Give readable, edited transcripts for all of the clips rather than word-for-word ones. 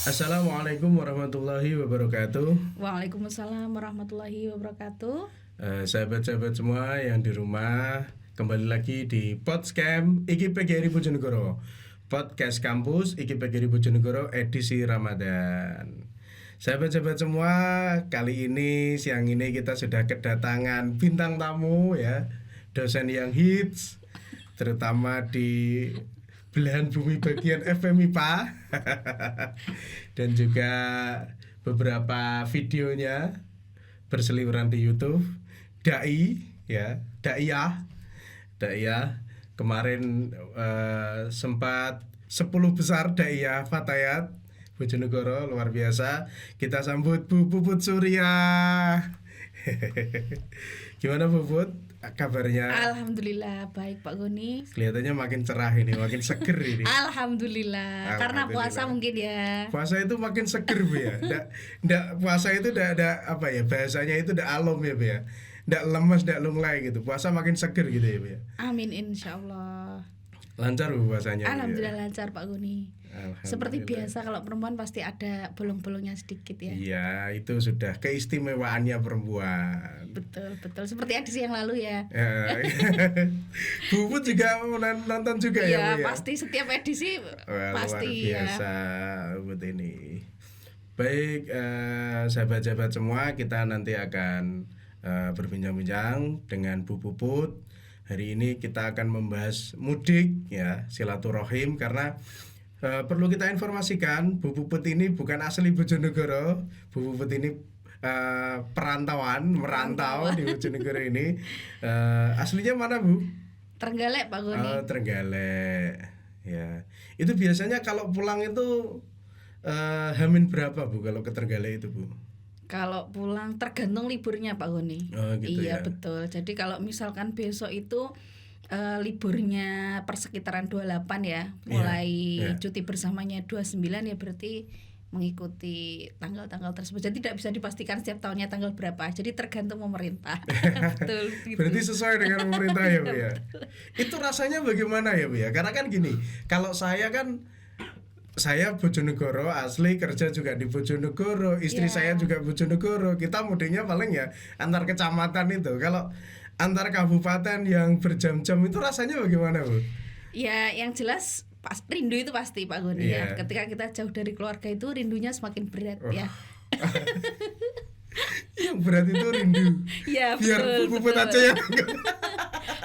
Assalamualaikum warahmatullahi wabarakatuh. Waalaikumsalam warahmatullahi wabarakatuh. Sahabat-sahabat semua yang di rumah, kembali lagi di Podcast Iki PGRI Bojonegoro. Podcast Kampus Iki PGRI Bojonegoro edisi Ramadan. Sahabat-sahabat semua, kali ini siang ini kita sudah kedatangan bintang tamu ya, dosen yang hits, terutama di belahan bumi bagian FMIPA dan juga beberapa videonya berseliweran di YouTube. Dai ya, Daiyah kemarin sempat 10 besar Daiyah Fatayat Bojonegoro, luar biasa. Kita sambut Bu Puput Surya. Gimana Bu Puput kabarnya? Alhamdulillah baik Pak Goni. Kelihatannya makin cerah ini, makin seger ini. Alhamdulillah. Karena puasa mungkin ya. Puasa itu makin seger Bu ya. Nggak puasa itu ada apa ya, bahasanya itu ndak alom ya Bu ya. Ndak lemes, ndak lunglai gitu. Puasa makin seger gitu ya Bu ya. Amin insyaallah. Lancar Bu puasanya. Alhamdulillah ya. Lancar Pak Goni. Seperti biasa kalau perempuan pasti ada bolong-bolongnya sedikit ya. Iya, itu sudah keistimewaannya perempuan. Betul. Seperti edisi yang lalu ya. Bu Put juga nonton juga ya Bu ya. Pasti setiap edisi. Pasti luar biasa buat ini. Baik, sahabat-sahabat semua, kita nanti akan berbincang-bincang dengan Bu Puput. Hari ini kita akan membahas mudik ya, silaturahim, karena perlu kita informasikan Bu Puput ini bukan asli Bojonegoro. Bu Puput ini merantau di Bojonegoro ini. Aslinya mana Bu? Trenggalek Pak Goni. Trenggalek. Ya. Itu biasanya kalau pulang itu Hamin berapa Bu kalau ke Trenggalek itu Bu? Kalau pulang tergantung liburnya Pak Goni. Gitu iya ya. Betul. Jadi kalau misalkan besok itu liburnya persekitaran 28 ya, mulai cuti bersamanya 29 ya, berarti mengikuti tanggal-tanggal tersebut. Jadi tidak bisa dipastikan setiap tahunnya tanggal berapa. Jadi tergantung pemerintah. Betul. Gitu. Berarti sesuai dengan pemerintah ya Bu ya. Itu rasanya bagaimana ya Bu ya? Karena kan gini, kalau saya Bojonegoro asli, kerja juga di Bojonegoro, istri saya juga Bojonegoro. Kita mudiknya paling ya antar kecamatan itu. Kalau antar kabupaten yang berjam-jam itu rasanya bagaimana Bu? Ya, yang jelas rindu itu pasti Pak Goni ya. Ketika kita jauh dari keluarga itu rindunya semakin berat ya. Yang berat itu rindu. Ya, biar Puput aja yang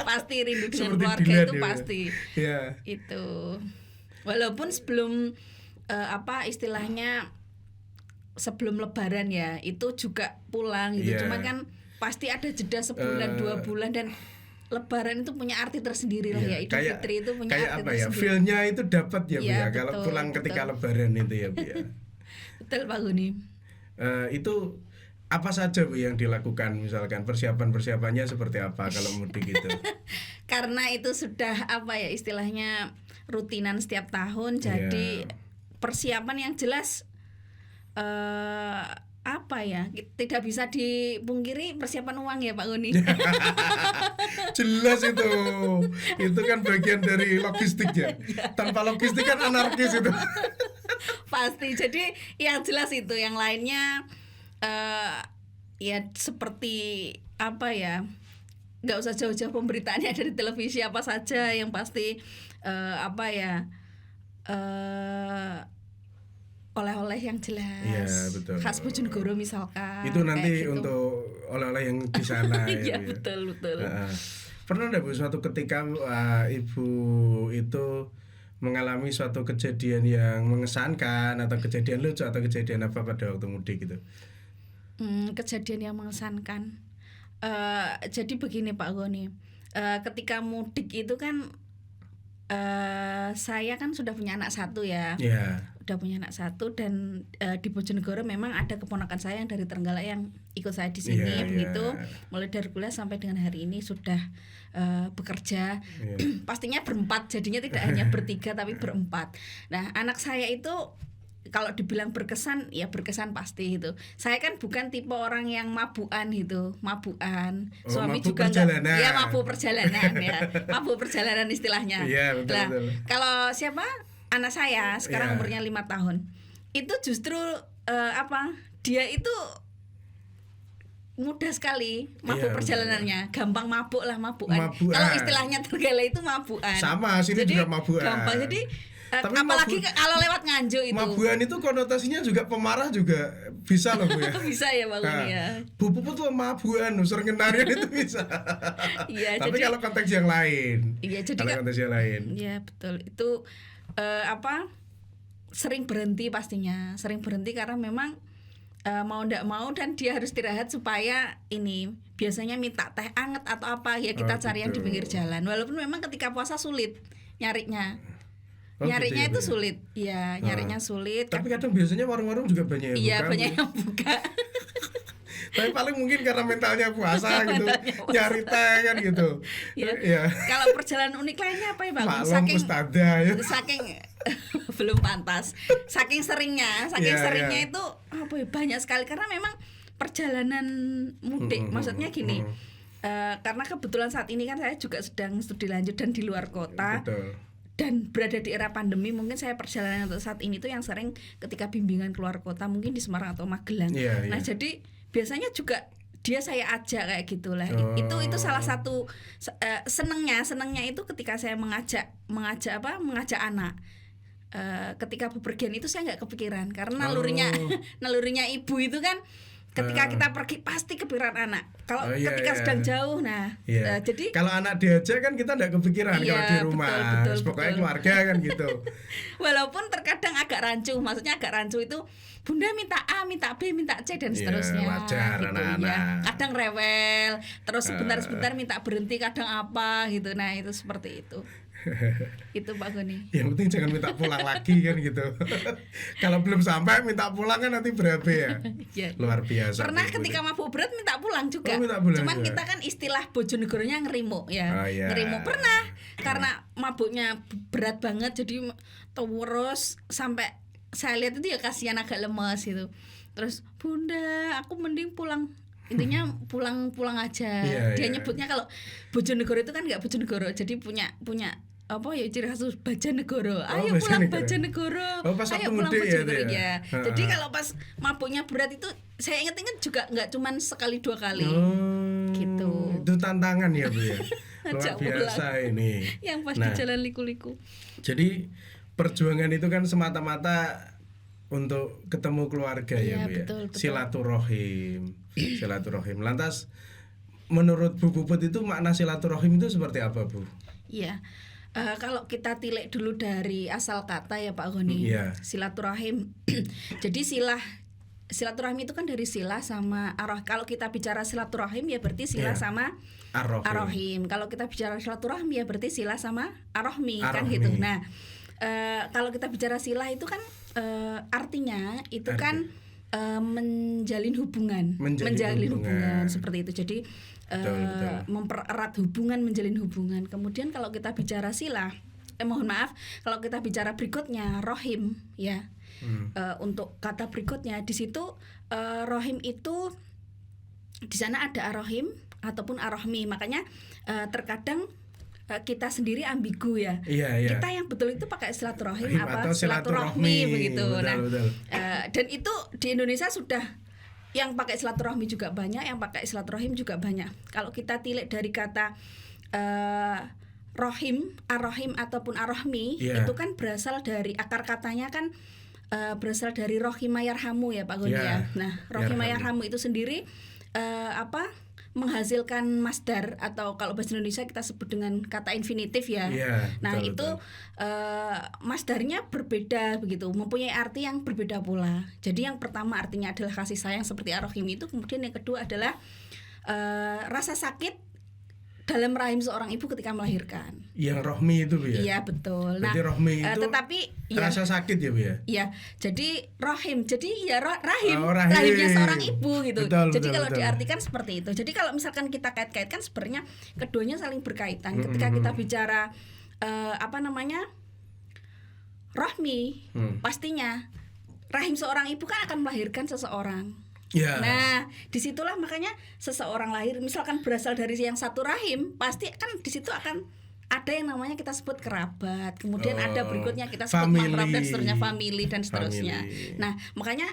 pasti rindu dengan keluarga itu ya. Pasti. Ya. Itu. Walaupun sebelum istilahnya sebelum lebaran ya, itu juga pulang gitu. Cuman kan pasti ada jeda sebulan 2 bulan, dan lebaran itu punya arti tersendiri lah ya. Idul Fitri itu punya arti tersendiri. Feel-nya itu dapat ya Bu ya, kalau pulang ketika lebaran itu ya Bu ya. Betul Pak Guni. Itu apa saja Bu yang dilakukan, misalkan persiapannya seperti apa kalau mudik itu? Karena itu sudah istilahnya rutinan setiap tahun, jadi persiapan yang jelas tidak bisa dipungkiri persiapan uang ya Pak Goni. Jelas itu kan bagian dari logistik ya. Tanpa logistik kan anarkis itu. Pasti. Jadi yang jelas itu, yang lainnya ya seperti nggak usah jauh-jauh pemberitaannya dari televisi, apa saja yang pasti oleh-oleh yang jelas. Iya, betul. Khas Bojonegoro misalkan. Itu nanti gitu. Untuk oleh-oleh yang di sana. Iya, betul. Pernah enggak Bu suatu ketika Ibu itu mengalami suatu kejadian yang mengesankan, atau kejadian lucu, atau kejadian apa pada waktu mudik itu? Kejadian yang mengesankan. Jadi begini Pak Goni. Ketika mudik itu kan saya kan sudah punya anak satu ya. Udah punya anak satu, dan di Bojonegoro memang ada keponakan saya yang dari Trenggalek yang ikut saya di sini begitu. Mulai dari kuliah sampai dengan hari ini sudah bekerja. Pastinya berempat, jadinya tidak hanya bertiga tapi berempat. Nah, anak saya itu kalau dibilang berkesan, ya berkesan pasti itu. Saya kan bukan tipe orang yang mabukan gitu, Suami mabuk juga perjalanan. enggak. Ya, mabuk perjalanan ya. Mabuk perjalanan istilahnya. Iya, betul. Kalau siapa? Anak saya sekarang umurnya 5 tahun. itu justru dia itu mudah sekali mabuk perjalanannya, gampang mabukan. Kalau istilahnya Terenggalek itu mabukan. Sama, sini jadi, juga mabukan. Gampang, jadi apalagi kalau lewat Nganjuk itu. Mabukan itu konotasinya juga pemarah juga bisa loh Bu ya. Bisa ya Bang ya. Bu Puput tuh mabukan, sering kenarian itu bisa. Iya, tapi kalau konteks yang lain. Iya, jadi kalau konteks yang lain. Iya, betul. Itu sering berhenti pastinya. Sering berhenti karena memang mau ndak mau dan dia harus istirahat supaya ini biasanya minta teh anget atau apa ya kita cari yang di pinggir jalan walaupun memang ketika puasa sulit nyarinya nyarinya gitu, itu sulit ya nyarinya sulit tapi kadang biasanya warung-warung juga banyak yang buka. Iya banyak yang buka tapi paling mungkin karena mentalnya puasa gitu nyari teh kan gitu ya. Kalau perjalanan unik lainnya apa ya Bang? Saking belum pantas saking seringnya itu banyak sekali karena memang perjalanan mudik maksudnya gini karena kebetulan saat ini kan saya juga sedang studi lanjut dan di luar kota. Betul. Dan berada di era pandemi mungkin saya perjalanan untuk saat ini tuh yang sering ketika bimbingan keluar kota mungkin di Semarang atau Magelang. Nah jadi biasanya juga dia saya ajak kayak gitulah. Itu salah satu senengnya itu ketika saya mengajak anak. Ketika bepergian itu saya nggak kepikiran karena nalurinya ibu itu kan ketika kita pergi pasti kepikiran anak. Kalau ketika sedang jauh, jadi kalau anak diajak kan kita nggak kepikiran kalau di rumah. Betul. Pokoknya keluarga kan gitu. Walaupun terkadang agak rancu, maksudnya agak rancu itu Bunda minta A, minta B, minta C dan seterusnya. Wajar gitu, anak-anak. Ya. Kadang rewel, terus sebentar minta berhenti, kadang apa gitu. Nah itu seperti itu. Itu Pak Goni. Yang penting jangan minta pulang lagi kan gitu. Kalau belum sampai minta pulang kan nanti berapa ya? Luar biasa. Pernah ketika mabuk berat minta pulang juga. Cuman kita kan istilah Bojonegoronya ngerimo ya. Ngerimo pernah karena mabuknya berat banget jadi terus sampai saya lihat itu ya kasihan agak lemas gitu. Terus Bunda, aku mending pulang. Intinya pulang aja. Dia nyebutnya kalau Bojonegoro itu kan nggak Bojonegoro, jadi punya apa ya ciri khas Bajanegoro. Ayo pulang Bajanegoro. Ayo pulang Bojonegoro ya. Jadi kalau pas mabuknya berat itu saya ingat juga nggak cuman sekali 2 kali. Gitu. Itu tantangan ya Bu ya. Luar biasa ini. Yang pas di jalan liku-liku. Jadi perjuangan itu kan semata-mata untuk ketemu keluarga ya Bu ya. Betul. Silaturahim. Lantas menurut Bu Puput itu makna silaturahim itu seperti apa Bu? Iya. Kalau kita tilik dulu dari asal kata ya Pak Goni, silaturahim. Jadi silaturahim itu kan dari sila sama arah. Kalau kita bicara silaturahim ya berarti sila sama arohim. Kalau kita bicara silaturahim ya berarti sila sama arohmi kan gitu. Nah kalau kita bicara sila itu kan artinya itu kan menjalin hubungan seperti itu. Jadi betul. Mempererat hubungan, menjalin hubungan. Kemudian kalau kita bicara sila, kalau kita bicara berikutnya rohim ya. Untuk kata berikutnya di situ rohim itu di sana ada arohim ataupun arohmi. Makanya terkadang kita sendiri ambigu ya. Kita yang betul itu pakai silaturahim apa silaturahmi begitu. Betul. Dan itu di Indonesia sudah yang pakai silaturahmi juga banyak, yang pakai silaturahim juga banyak. Kalau kita tilik dari kata rohim, arohim ataupun arohmi itu kan berasal dari akar katanya kan berasal dari rohimayarhamu ya Pak Goni ya. Nah rohimayarhamu itu sendiri menghasilkan masdar atau kalau bahasa Indonesia kita sebut dengan kata infinitif ya. Nah betul, itu masdarnya berbeda begitu, mempunyai arti yang berbeda pula. Jadi yang pertama artinya adalah kasih sayang seperti arohim itu, kemudian yang kedua adalah rasa sakit dalam rahim seorang ibu ketika melahirkan. Yang rohmi itu Bu ya? Iya betul. Berarti rohmi itu tetapi rasa sakit ya Bu ya? Iya. Jadi rohim, jadi ya rahimnya seorang ibu gitu. Jadi kalau diartikan seperti itu. Jadi kalau misalkan kita kait-kaitkan sebenarnya keduanya saling berkaitan. Ketika kita bicara rohmi, pastinya rahim seorang ibu kan akan melahirkan seseorang. Nah, disitulah makanya seseorang lahir misalkan berasal dari yang satu rahim, pasti kan di situ akan ada yang namanya kita sebut kerabat, kemudian ada berikutnya kita sebut mahram dan seterusnya, family dan seterusnya. Nah makanya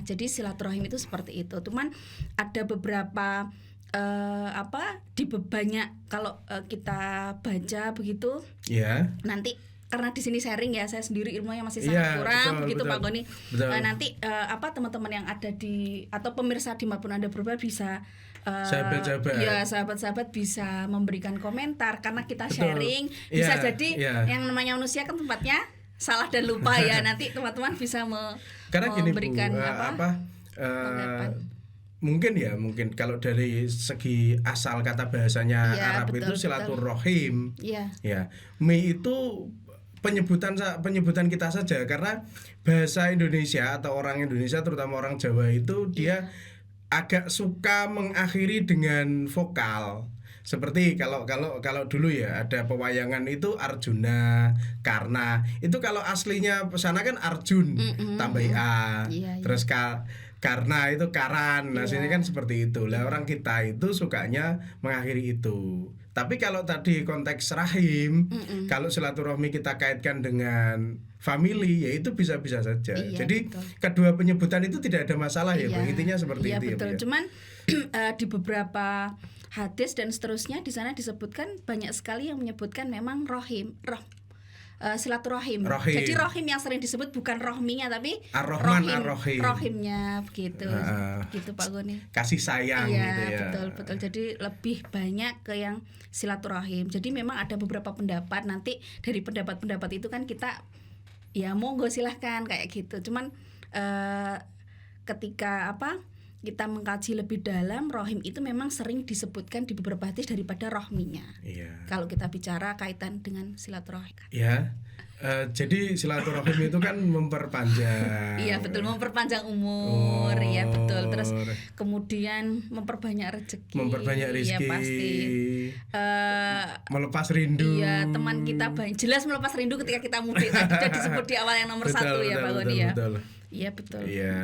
jadi silaturahim itu seperti itu. Cuman ada beberapa di banyak kalau kita baca begitu nanti karena di sini sharing ya, saya sendiri ilmunya masih sangat kurang begitu Pak Goni. Nanti teman-teman yang ada di atau pemirsa dimanapun Anda berada bisa sahabat-sahabat bisa memberikan komentar karena kita sharing bisa jadi yang namanya manusia kan tempatnya salah dan lupa ya. Nanti teman-teman bisa memberikan mungkin kalau dari segi asal kata bahasanya Arab itu silaturahim. Ya, mi itu penyebutan kita saja karena bahasa Indonesia atau orang Indonesia terutama orang Jawa itu dia agak suka mengakhiri dengan vokal. Seperti kalau dulu ya ada pewayangan itu Arjuna, Karna. Itu kalau aslinya pesana kan Arjun tambah A. Terus Karna itu Karan. Nah, sini kan seperti itu. Lah orang kita itu sukanya mengakhiri itu. Tapi kalau tadi konteks rahim, kalau silaturahmi kita kaitkan dengan family, ya itu bisa-bisa saja. Jadi kedua penyebutan itu tidak ada masalah ya, Bu. Intinya seperti itu betul. Ya. Cuman di beberapa hadis dan seterusnya di sana disebutkan banyak sekali yang menyebutkan memang silaturahim. Jadi rahim yang sering disebut bukan rohminya tapi rohimnya begitu. Gitu Pak Goni. Kasih sayang gitu ya. Betul. Jadi lebih banyak ke yang silaturahim. Jadi memang ada beberapa pendapat, nanti dari pendapat-pendapat itu kan kita ya monggo silahkan kayak gitu. Cuman ketika kita mengkaji lebih dalam, rohim itu memang sering disebutkan di beberapa hadis daripada rohminya. Kalau kita bicara kaitan dengan silaturahim. Jadi silaturahim itu kan memperpanjang. Iya betul, memperpanjang umur. Iya betul. Terus kemudian memperbanyak rezeki. Iya pasti. Melepas rindu. Iya, teman kita jelas melepas rindu ketika kita mudik. Tadi sudah disebut di awal yang nomor 1 ya Pak Goni ya. Iya betul. Iya.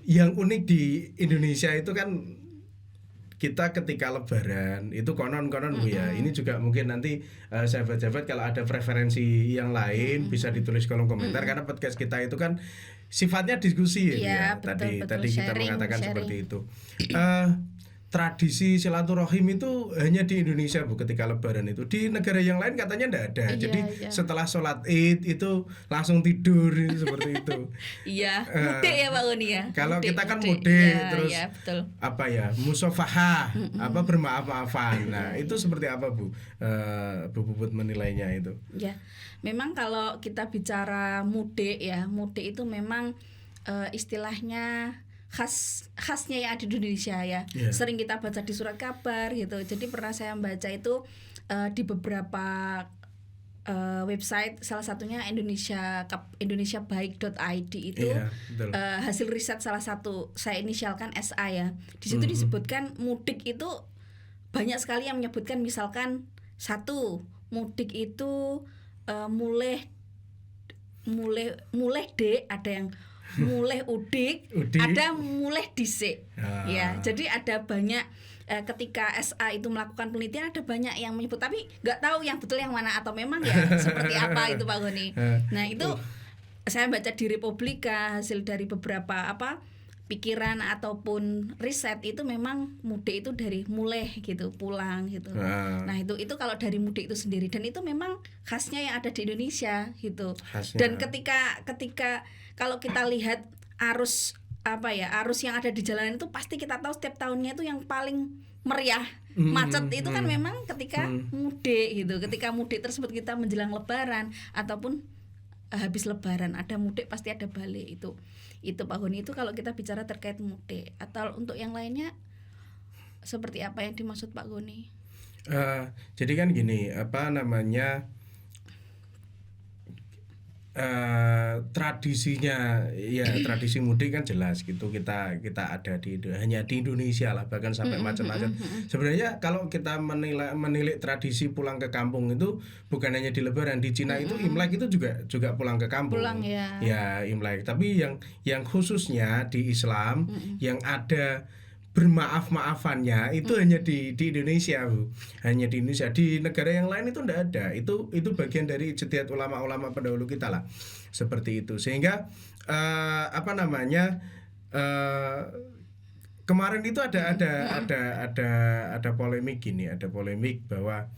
Yang unik di Indonesia itu kan kita ketika lebaran itu konon Bu ya. Ini juga mungkin nanti sahabat-sahabat kalau ada preferensi yang lain bisa ditulis kolom komentar karena podcast kita itu kan sifatnya diskusi ya. Tadi kita mengatakan seperti itu. Tradisi silaturahim itu hanya di Indonesia Bu ketika lebaran itu. Di negara yang lain katanya enggak ada. Jadi setelah sholat Id itu langsung tidur seperti itu. Mudik ya Pak Goni ya. Kalau kita kan mudik terus musafahah, bermaaf-maafan. Nah, itu seperti apa Bu? Bu Puput menilainya itu. Ya. Memang kalau kita bicara mudik itu memang istilahnya khasnya yang ada di Indonesia ya. Sering kita baca di surat kabar gitu. Jadi pernah saya baca itu di beberapa website, salah satunya indonesiabaik.id itu hasil riset salah satu, saya inisialkan SA ya. Di situ disebutkan mudik itu banyak sekali yang menyebutkan misalkan mudik itu mulai D, ada yang mulai udik, ada mulai disik. Ya, jadi ada banyak ketika SA itu melakukan penelitian ada banyak yang menyebut, tapi nggak tahu yang betul yang mana atau memang ya seperti apa itu Pak Goni. Nah, itu saya baca di Republika hasil dari beberapa pikiran ataupun riset itu memang mudik itu dari mulai gitu, pulang gitu. Nah, itu kalau dari mudik itu sendiri dan itu memang khasnya yang ada di Indonesia gitu. Dan ketika kalau kita lihat arus yang ada di jalanan itu pasti kita tahu setiap tahunnya itu yang paling meriah macet itu kan memang ketika mudik gitu. Ketika mudik tersebut kita menjelang lebaran ataupun habis lebaran, ada mudik pasti ada balik itu Pak Goni. Itu kalau kita bicara terkait mudik. Atau untuk yang lainnya seperti apa yang dimaksud Pak Goni? Jadi kan gini, tradisinya ya tradisi mudik kan jelas gitu, kita ada hanya di Indonesia lah, bahkan sampai macam-macam. Sebenarnya kalau kita menilik tradisi pulang ke kampung itu bukan hanya di lebaran, di Cina itu Imlek itu juga pulang ke kampung. Ya Imlek, tapi yang khususnya di Islam yang ada bermaaf-maafannya itu hanya di Indonesia, Bu. Hanya di Indonesia. Di negara yang lain itu enggak ada. Itu bagian dari ijtihad ulama-ulama pendahulu kita lah. Seperti itu. Sehingga kemarin itu ada polemik gini, ada polemik bahwa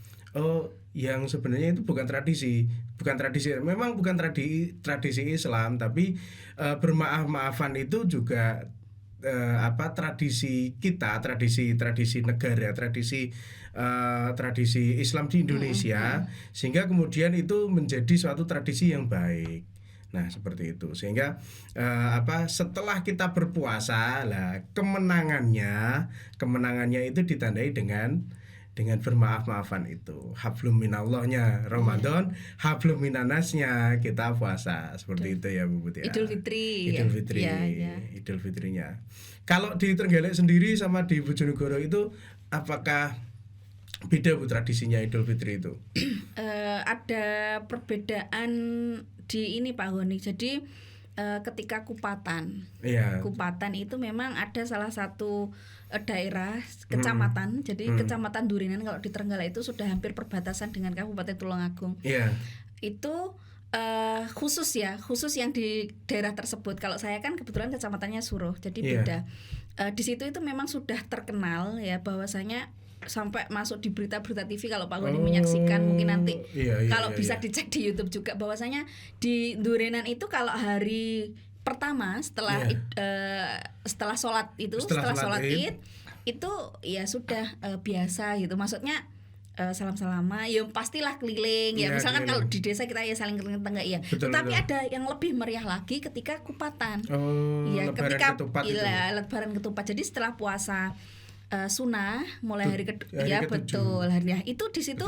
yang sebenarnya itu bukan tradisi, memang bukan tradisi Islam, tapi bermaaf-maafan itu juga tradisi kita, tradisi negara, tradisi Islam di Indonesia, sehingga kemudian itu menjadi suatu tradisi yang baik. Nah, seperti itu. Sehingga setelah kita berpuasa lah, kemenangannya itu ditandai dengan bermaaf-maafan itu. Hablum minallahnya Ramadan, hablum minannasnya kita puasa. Seperti itu ya Bu Putih. Idul Fitri. Idul Fitrinya. Kalau di Trenggalek sendiri sama di Bojonegoro itu apakah beda Bu tradisinya Idul Fitri itu? Ada perbedaan di ini Pak Honi. Jadi ketika kupatan itu memang ada salah satu daerah kecamatan. Jadi Kecamatan Durinan kalau di Trenggalek itu sudah hampir perbatasan dengan Kabupaten Tulungagung. Itu khusus yang di daerah tersebut. Kalau saya kan kebetulan kecamatannya Suruh, jadi beda. Di situ itu memang sudah terkenal ya bahwasanya sampai masuk di berita-berita TV. Kalau Pak Goni menyaksikan mungkin nanti kalau bisa dicek di YouTube juga, bahwasanya di Durinan itu kalau hari pertama setelah sholat Id itu ya sudah biasa gitu, maksudnya salam-salaman ya pastilah keliling ya misalkan kalau di desa kita ya saling keliling tetangga ya. Tetapi ada yang lebih meriah lagi ketika kupatan. Ketika lebaran ketupat. Jadi setelah puasa sunnah mulai hari betul harinya itu di situ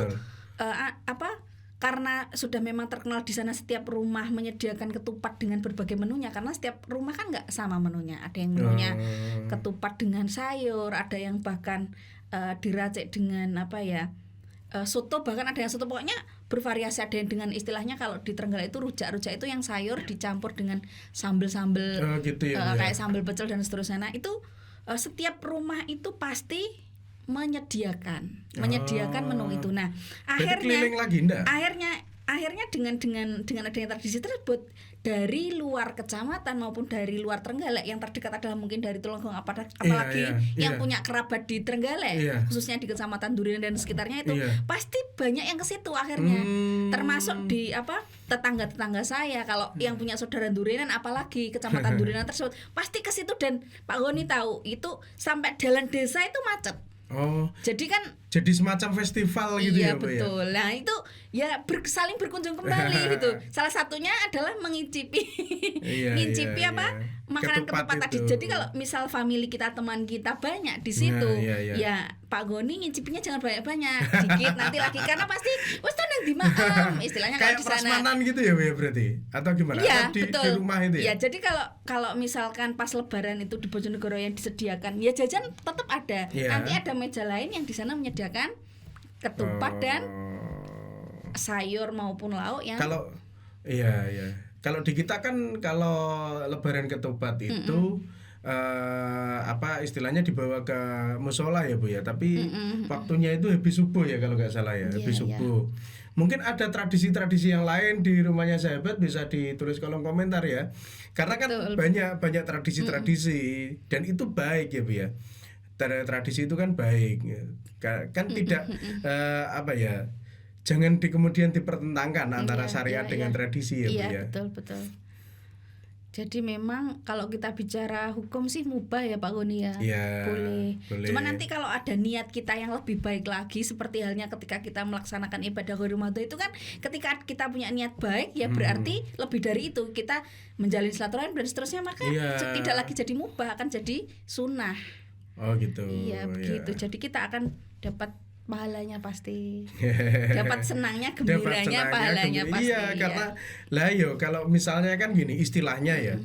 karena sudah memang terkenal di sana setiap rumah menyediakan ketupat dengan berbagai menunya, karena setiap rumah kan nggak sama menunya. Ada yang menunya ketupat dengan sayur, ada yang bahkan diracik dengan soto, bahkan ada yang soto, pokoknya bervariasi. Ada yang dengan istilahnya kalau di Trenggalek itu rujak itu yang sayur dicampur dengan sambel-sambel kayak sambel pecel dan seterusnya. Nah itu setiap rumah itu pasti menyediakan menu itu. Nah akhirnya dengan adanya tradisi tersebut, dari luar kecamatan maupun dari luar Trenggalek, yang terdekat adalah mungkin dari Tulungagung apalagi yang punya kerabat di Trenggalek, khususnya di Kecamatan Durinan dan sekitarnya itu pasti banyak yang ke situ akhirnya. Termasuk di tetangga-tetangga saya, kalau yang punya saudara Durinan apalagi Kecamatan Durinan tersebut pasti ke situ. Dan Pak Goni tahu itu sampai jalan desa itu macet. Jadi semacam festival gitu ya, Pak? Betul. Ya? Nah itu ya saling berkunjung kembali gitu. Salah satunya adalah mengicipi makanan ketupat tadi. Jadi kalau misal family kita, teman kita banyak di situ, ya Pak Goni ngicipinya jangan banyak-banyak, dikit nanti lagi, karena pasti wes nang di maam istilahnya kalau di sana. Kayak prasmanan gitu ya, Bu, ya berarti? Atau gimana? Iya, di rumah itu ya? Ya, jadi kalau misalkan pas lebaran itu di Bojonegoro yang disediakan, ya jajan tetap ada. Nanti ada meja lain yang di sana menyediakan ketupat dan sayur maupun lauk yang kalau di kita kan kalau lebaran ketupat itu istilahnya dibawa ke musola ya, Bu ya, tapi waktunya itu habis subuh ya kalau nggak salah ya, habis subuh. Mungkin ada tradisi-tradisi yang lain di rumahnya sahabat, bisa ditulis kolom komentar ya, karena kan banyak tradisi-tradisi dan itu baik ya, Bu ya. Tradisi itu kan baik kan, tidak jangan kemudian dipertentangkan antara syariat dengan tradisi ya, Bu ya. Betul. Jadi memang kalau kita bicara hukum sih mubah ya Pak Goni ya. Boleh. Cuma nanti kalau ada niat kita yang lebih baik lagi, seperti halnya ketika kita melaksanakan ibadah Ramadan itu kan, ketika kita punya niat baik ya berarti lebih dari itu kita menjalin silaturahim dan seterusnya, maka tidak lagi jadi mubah, akan jadi sunnah. Oh gitu. Iya begitu. Jadi kita akan dapat pahalanya pasti. Dapat senangnya, gembiranya, pahalanya pasti. Iya, karena kalau misalnya kan gini istilahnya ya.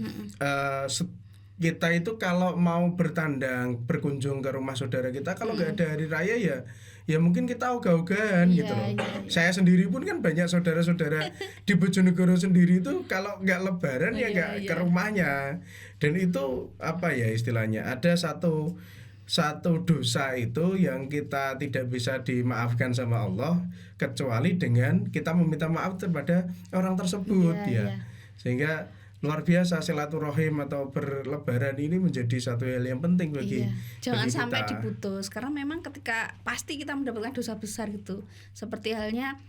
Kita itu kalau mau berkunjung ke rumah saudara kita, kalau nggak ada hari raya ya mungkin kita ogah-ogahan gitu loh. Saya sendiri pun kan banyak saudara-saudara di Bojonegoro sendiri itu kalau nggak lebaran nggak ke rumahnya. Dan itu istilahnya ada satu satu dosa itu yang kita tidak bisa dimaafkan sama Allah kecuali dengan kita meminta maaf kepada orang tersebut ya. Sehingga luar biasa silaturahim atau berlebaran ini menjadi satu hal yang penting bagi jangan bagi sampai kita. diputus karena memang ketika pasti kita mendapatkan dosa besar gitu. Seperti halnya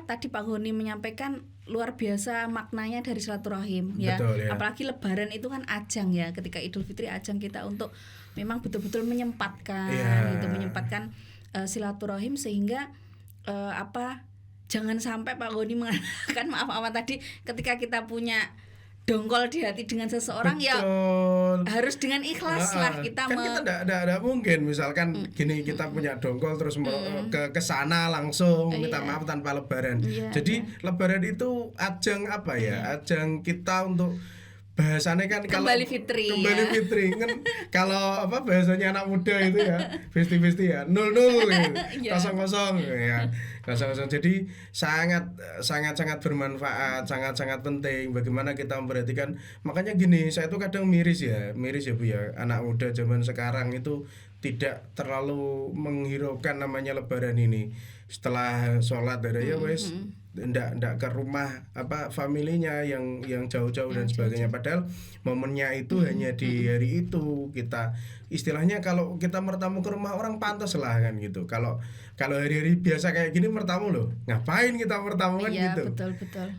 tadi Pak Goni menyampaikan luar biasa maknanya dari silaturahim ya. Betul, ya. Apalagi lebaran itu kan ajang ya, ketika Idul Fitri ajang kita untuk memang betul-betul menyempatkan gitu, menyempatkan silaturahim sehingga jangan sampai Pak Goni mengatakan maaf tadi ketika kita punya dongkol di hati dengan seseorang ya harus dengan ikhlas lah kita kan kita tidak mungkin misalkan gini kita punya dongkol terus ke sana langsung minta maaf tanpa lebaran. Jadi lebaran itu ajang apa ya? Ajang kita untuk bahasanya kan kembali fitri kan kalau bahasanya anak muda itu ya festi ya 00 ya. 00 ya 00. Jadi sangat bermanfaat, sangat penting bagaimana kita memperhatikan. Makanya gini, saya itu kadang miris ya Bu ya, anak muda zaman sekarang itu tidak terlalu menghiraukan namanya lebaran ini. Setelah sholat ya wes ndak ke rumah familinya yang jauh-jauh dan sebagainya, padahal momennya itu hanya di hari itu. Kita istilahnya kalau kita mertamu ke rumah orang pantas lah kan gitu. Kalau hari-hari biasa kayak gini mertamu loh, ngapain kita mertamu kan gitu. Betul.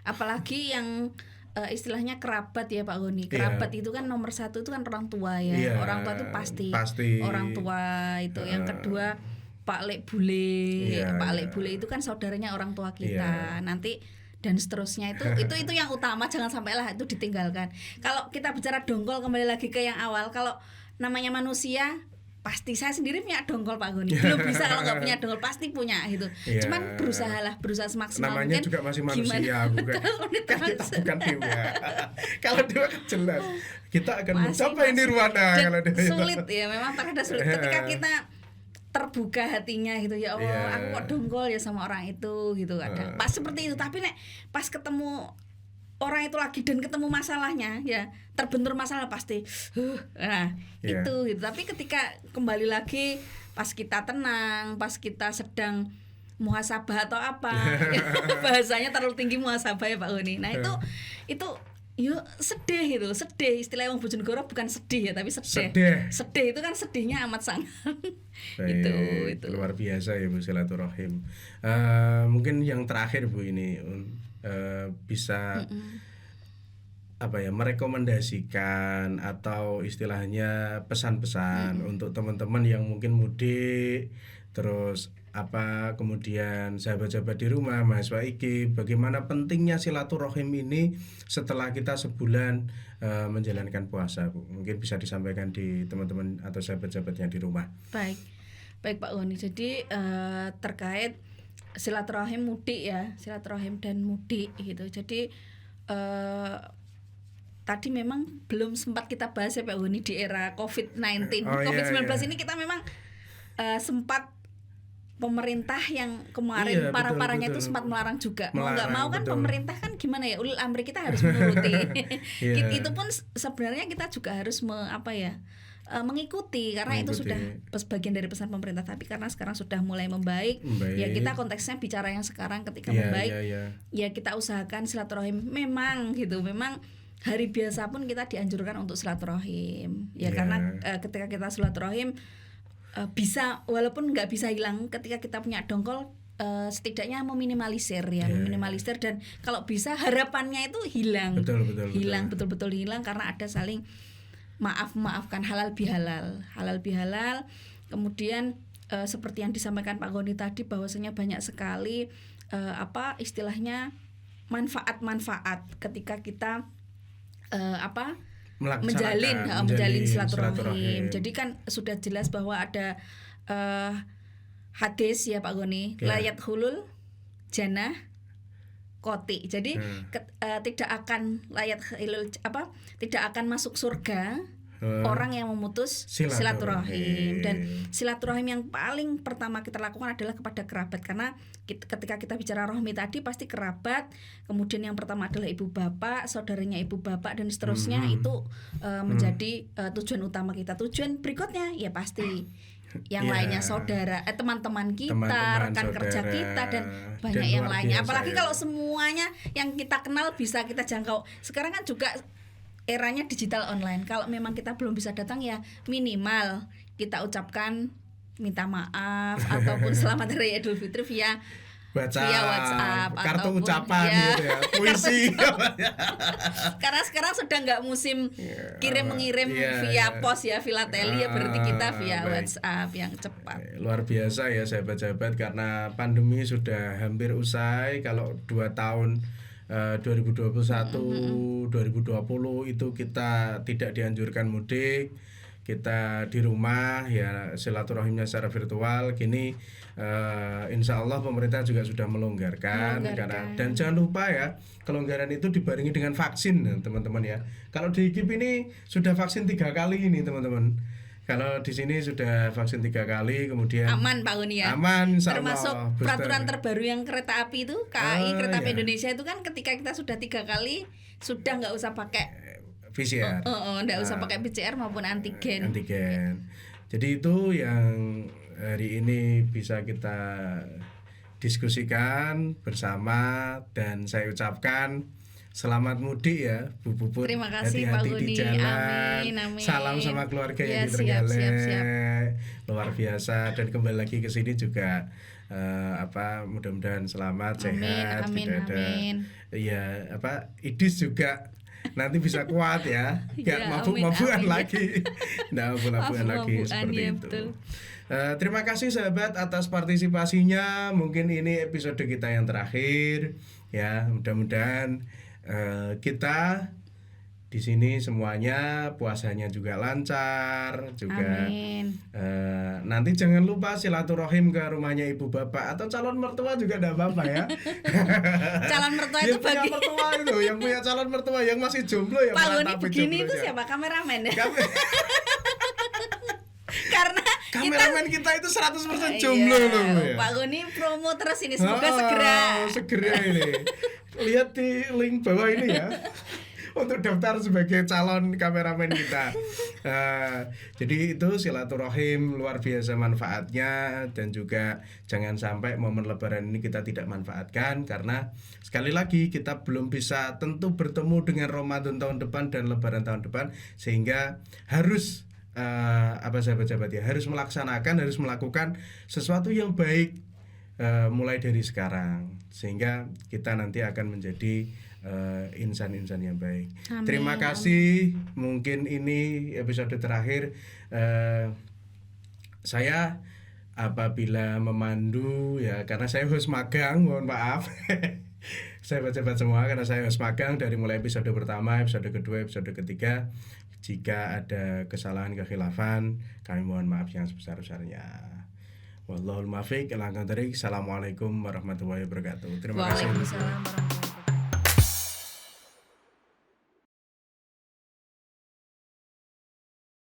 Apalagi yang istilahnya kerabat ya Pak Goni. Kerabat itu kan nomor satu itu kan orang tua ya. Orang tua itu pasti orang tua itu. Yang kedua Pak Lek Bule. Pak Lek Bule itu kan saudaranya orang tua kita. Nanti dan seterusnya itu yang utama, jangan sampailah itu ditinggalkan. Kalau kita bicara dongkol, kembali lagi ke yang awal, kalau namanya manusia pasti saya sendiri punya dongkol Pak Goni. Belum bisa kalau nggak punya dongkol, pasti punya gitu. Cuman berusaha semaksimal namanya mungkin. Juga masih manusia bukan. Kan kita bukan dewa. Kalau dewa kan jelas kita akan mencapai nirwana. Kalau dewa sulit ya, memang terkadang sulit ketika kita terbuka hatinya gitu, ya Allah aku kok dongkol ya sama orang itu gitu. Ada pas seperti itu, tapi pas ketemu orang itu lagi dan ketemu masalahnya ya, terbentur masalah pasti itu gitu. Tapi ketika kembali lagi pas kita tenang, pas kita sedang muhasabah atau apa bahasanya terlalu tinggi muhasabah ya Pak Goni. Nah itu yuk sedih gitu, sedih. Istilah yang Bojonegoro bukan sedih ya, tapi sedih itu kan sedihnya amat sangat. itu luar biasa ya Bu silaturahim. Mungkin yang terakhir Bu ini bisa merekomendasikan atau istilahnya pesan-pesan untuk teman-teman yang mungkin mudik, terus kemudian sahabat-sahabat di rumah, mahasiswa IKIP, bagaimana pentingnya silaturahim ini setelah kita sebulan menjalankan puasa Bu. Mungkin bisa disampaikan di teman-teman atau sahabat-sahabatnya di rumah. Baik Pak Goni. Jadi terkait silaturahim mudik ya, silaturahim dan mudik gitu. Jadi tadi memang belum sempat kita bahas ya Pak Goni di era COVID-19. COVID-19 ini kita memang sempat pemerintah yang kemarin parah-parahnya itu sempat melarang juga. Mau nggak mau kan pemerintah kan gimana ya, ulil amri kita harus menuruti. Itu pun sebenarnya kita juga harus mengikuti karena itu sudah bagian dari pesan pemerintah. Tapi karena sekarang sudah mulai membaik. Ya kita konteksnya bicara yang sekarang ketika membaik. Ya kita usahakan silaturahim memang gitu. Memang hari biasa pun kita dianjurkan untuk silaturahim. Karena ketika kita silaturahim bisa, walaupun nggak bisa hilang ketika kita punya dongkol, setidaknya meminimalisir meminimalisir, dan kalau bisa harapannya itu hilang. Betul-betul hilang karena ada saling maafkan, halal bihalal. Kemudian seperti yang disampaikan Pak Goni tadi, bahwasanya banyak sekali istilahnya manfaat ketika kita menjalin silaturahim. Jadi kan sudah jelas bahwa ada hadis ya Pak Goni, layat hulul jannah koti. Jadi tidak akan masuk surga orang yang memutus silaturahim. Dan silaturahim yang paling pertama kita lakukan adalah kepada kerabat, karena ketika kita bicara rohmi tadi pasti kerabat, kemudian yang pertama adalah ibu bapak, saudaranya ibu bapak, dan seterusnya. Itu menjadi tujuan utama kita. Tujuan berikutnya ya pasti yang lainnya saudara, teman-teman kita, rekan kerja kita, dan banyak yang lainnya. Apalagi kalau semuanya yang kita kenal bisa kita jangkau. Sekarang kan juga eranya digital online. Kalau memang kita belum bisa datang ya minimal kita ucapkan minta maaf ataupun selamat hari Idul Fitri via WhatsApp, kartu ucapan gitu ya, puisi. Karena sekarang sudah nggak musim kirim-mengirim via pos ya, filateli ya, berarti kita via WhatsApp yang cepat. Luar biasa ya sahabat-sahabat, karena pandemi sudah hampir usai. Kalau 2 tahun 2021, 2020 itu kita tidak dianjurkan mudik, kita di rumah ya, silaturahimnya secara virtual. Kini insya Allah pemerintah juga sudah melonggarkan. Karena, dan jangan lupa ya, kelonggaran itu dibarengi dengan vaksin teman-teman ya. Kalau di IKIP ini sudah vaksin 3 kali ini teman-teman. Kalau di sini sudah vaksin 3 kali, kemudian aman Pak Uni ya. Aman, termasuk peraturan terbaru yang kereta api itu, KAI Kereta Api Indonesia itu kan ketika kita sudah 3 kali sudah nggak usah pakai PCR. Nggak usah pakai PCR maupun antigen. Jadi itu yang hari ini bisa kita diskusikan bersama, dan saya ucapkan selamat mudik ya Bu Puput. Terima kasih hati-hati Pak Uni. di jalan. Amin. Salam sama keluarga ya, yang di Trenggalek. Siap. Luar biasa, dan kembali lagi ke sini juga mudah-mudahan selamat, sehat, tidak ada idis juga nanti bisa kuat ya, nggak mabuk-mabukan lagi. Nah, mabuk-mabukan lagi seperti ya, itu. Betul. Terima kasih sahabat atas partisipasinya. Mungkin ini episode kita yang terakhir ya. Mudah-mudahan kita di sini semuanya puasanya juga lancar juga. Amin. Nanti jangan lupa silaturahim ke rumahnya ibu bapak atau calon mertua juga tidak apa-apa ya. Calon mertua itu bagi mertua itu, yang punya calon mertua yang masih jomblo ya. Pak Goni begini itu siapa? Kameramen ya. Karena kameramen kita itu 100% jomblo loh ya. Pak Goni promo terus ini, semoga segera ini. Lihat di link bawah ini ya, untuk daftar sebagai calon kameramen kita. Jadi itu silaturahim luar biasa manfaatnya, dan juga jangan sampai momen lebaran ini kita tidak manfaatkan, karena sekali lagi kita belum bisa tentu bertemu dengan Ramadan tahun depan dan lebaran tahun depan, sehingga harus sahabat-sahabat ya, harus melakukan sesuatu yang baik mulai dari sekarang, sehingga kita nanti akan menjadi insan-insan yang baik. Amin, terima kasih. Mungkin ini episode terakhir saya apabila memandu ya, karena saya host magang, mohon maaf. Sahabat-sahabat semua, karena saya host magang dari mulai episode pertama, episode kedua, episode ketiga. Jika ada kesalahan kekhilafan, kami mohon maaf yang sebesar-besarnya. Wallahul muwaffiq ila aqwamit thoriq. Assalamualaikum warahmatullahi wabarakatuh. Terima kasih. Waalaikumsalam warahmatullahi wabarakatuh.